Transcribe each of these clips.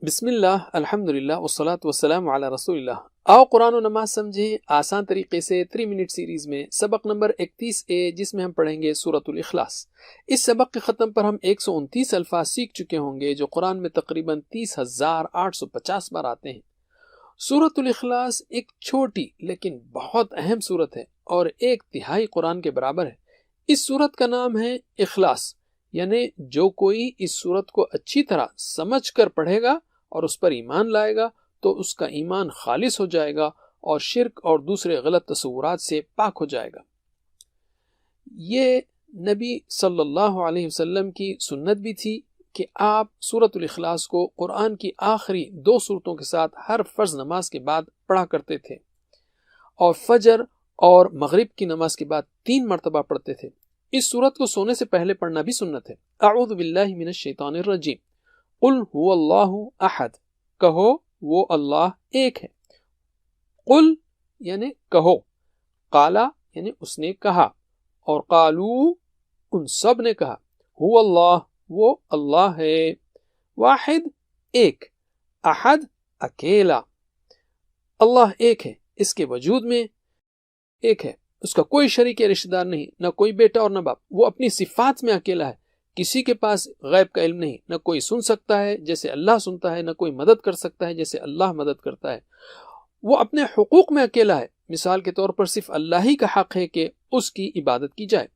بسم اللہ الحمدللہ والصلاة والسلام علی رسول اللہ۔ آؤ قرآن و نماز سمجھیں آسان طریقے سے 3 منٹ سیریز میں سبق نمبر 31A، جس میں ہم پڑھیں گے سورۃ الاخلاص۔ اس سبق کے ختم پر ہم 129 الفاظ سیکھ چکے ہوں گے جو قرآن میں تقریباً 30,850 بار آتے ہیں۔ سورۃ الاخلاص ایک چھوٹی لیکن بہت اہم سورت ہے اور 1/3 قرآن کے برابر ہے۔ اس سورت کا نام ہے اخلاص، یعنی جو کوئی اس سورت کو اچھی طرح سمجھ کر پڑھے گا اور اس پر ایمان لائے گا تو اس کا ایمان خالص ہو جائے گا اور شرک اور دوسرے غلط تصورات سے پاک ہو جائے گا۔ یہ نبی صلی اللہ علیہ وسلم کی سنت بھی تھی کہ آپ سورۃ الاخلاص کو قرآن کی آخری 2 سورتوں کے ساتھ ہر فرض نماز کے بعد پڑھا کرتے تھے، اور فجر اور مغرب کی نماز کے بعد 3 مرتبہ پڑھتے تھے۔ اس سورت کو سونے سے پہلے پڑھنا بھی سنت ہے۔ اعوذ باللہ من الشیطان الرجیم، قل هو اللہ احد، کہو وہ اللہ ایک ہے۔ قل یعنی کہو، قالا یعنی اس نے کہا، اور قالو ان سب نے کہا، هو اللہ وہ اللہ ہے، واحد ایک، احد اکیلا۔ اللہ ایک ہے، اس کے وجود میں ایک ہے، اس کا کوئی شریک یا رشتہ دار نہیں، نہ کوئی بیٹا اور نہ باپ۔ وہ اپنی صفات میں اکیلا ہے، کسی کے پاس غیب کا علم نہیں، نہ کوئی سن سکتا ہے جیسے اللہ سنتا ہے، نہ کوئی مدد کر سکتا ہے جیسے اللہ مدد کرتا ہے۔ وہ اپنے حقوق میں اکیلا ہے، مثال کے طور پر صرف اللہ ہی کا حق ہے کہ اس کی عبادت کی جائے۔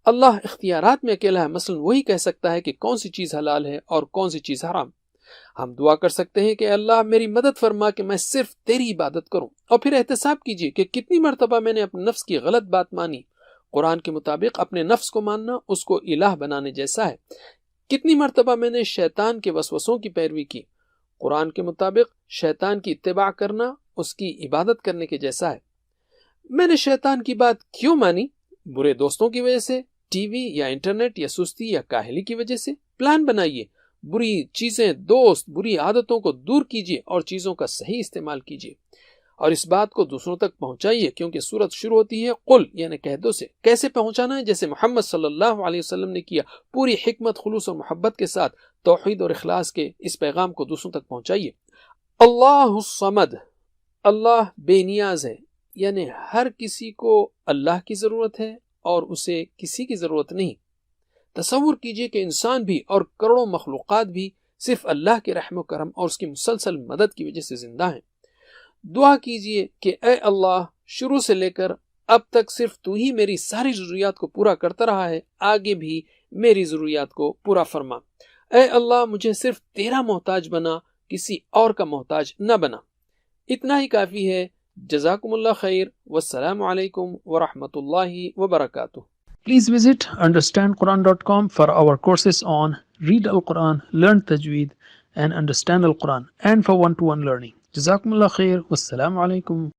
اللہ اختیارات میں اکیلا ہے، مثلا وہی کہہ سکتا ہے کہ کون سی چیز حلال ہے اور کون سی چیز حرام۔ ہم دعا کر سکتے ہیں کہ اللہ میری مدد فرما کہ میں صرف تیری عبادت کروں، اور پھر احتساب کیجئے کہ کتنی مرتبہ میں نے اپنے نفس کی غلط بات مانی۔ قرآن کے مطابق اپنے نفس کو ماننا اس کو الہ بنانے جیسا ہے۔ کتنی مرتبہ میں نے شیطان کے وسوسوں کی پیروی کی۔ قرآن کے مطابق شیطان کی اتباع کرنا اس کی عبادت کرنے کے جیسا ہے۔ میں نے شیطان کی بات کیوں مانی؟ برے دوستوں کی وجہ سے، ٹی وی یا انٹرنیٹ یا سستی یا کاہلی کی وجہ سے۔ پلان بنائیے، بری چیزیں، دوست، بری عادتوں کو دور کیجیے اور چیزوں کا صحیح استعمال کیجیے، اور اس بات کو دوسروں تک پہنچائیے، کیونکہ سورت شروع ہوتی ہے قل یعنی کہہ دو سے۔ کیسے پہنچانا ہے؟ جیسے محمد صلی اللہ علیہ وسلم نے کیا، پوری حکمت، خلوص اور محبت کے ساتھ توحید اور اخلاص کے اس پیغام کو دوسروں تک پہنچائیے۔ اللہ الصمد، اللہ بے نیاز ہے، یعنی ہر کسی کو اللہ کی ضرورت ہے اور اسے کسی کی ضرورت نہیں۔ تصور کیجئے کہ انسان بھی اور کروڑوں مخلوقات بھی صرف اللہ کے رحم و کرم اور اس کی مسلسل مدد کی وجہ سے زندہ ہیں۔ دعا کیجئے کہ اے اللہ، شروع سے لے کر اب تک صرف تو ہی میری ساری ضروریات کو پورا کرتا رہا ہے، آگے بھی میری ضروریات کو پورا فرما۔ اے اللہ، مجھے صرف تیرا محتاج بنا، کسی اور کا محتاج نہ بنا۔ اتنا ہی کافی ہے۔ جزاکم اللہ خیر، والسلام علیکم ورحمۃ اللہ وبرکاتہ۔ Please visit understandquran.com for our courses on Read Al-Quran, Learn Tajweed and Understand Al-Quran, and for one-to-one learning. Jazakumullah khair. Wassalamu alaikum.